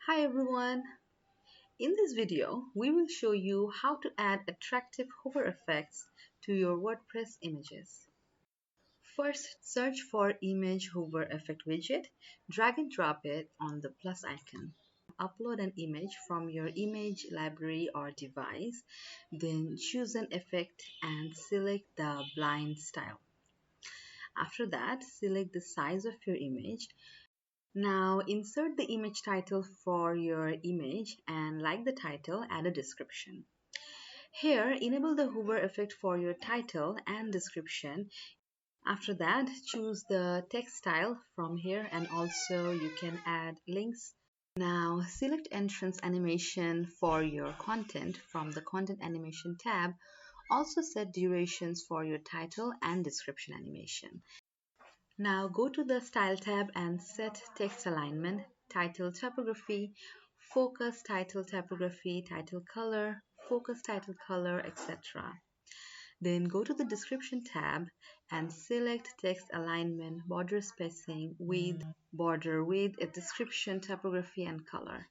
Hi everyone! In this video, we will show you how to add attractive hover effects to your WordPress images. First, search for Image Hover Effect widget, drag and drop it on the plus icon. Upload an image from your image library or device, then choose an effect and select the blind style. After that, select the size of your image. Now insert the image title for your image and like the title, add a description. Here, enable the hover effect for your title and description. After that, choose the text style from here and also you can add links. Now select entrance animation for your content from the content animation tab. Also set durations for your title and description animation. Now go to the Style tab and set text alignment, title typography, focus title typography, title color, focus title color, etc. Then go to the Description tab and select text alignment, border spacing, width, border width, description, typography, and color.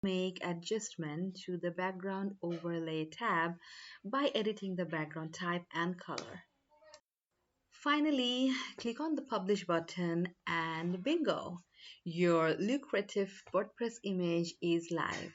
Make adjustment to the Background Overlay tab by editing the background type and color. Finally, click on the Publish button and bingo! Your lucrative WordPress image is live.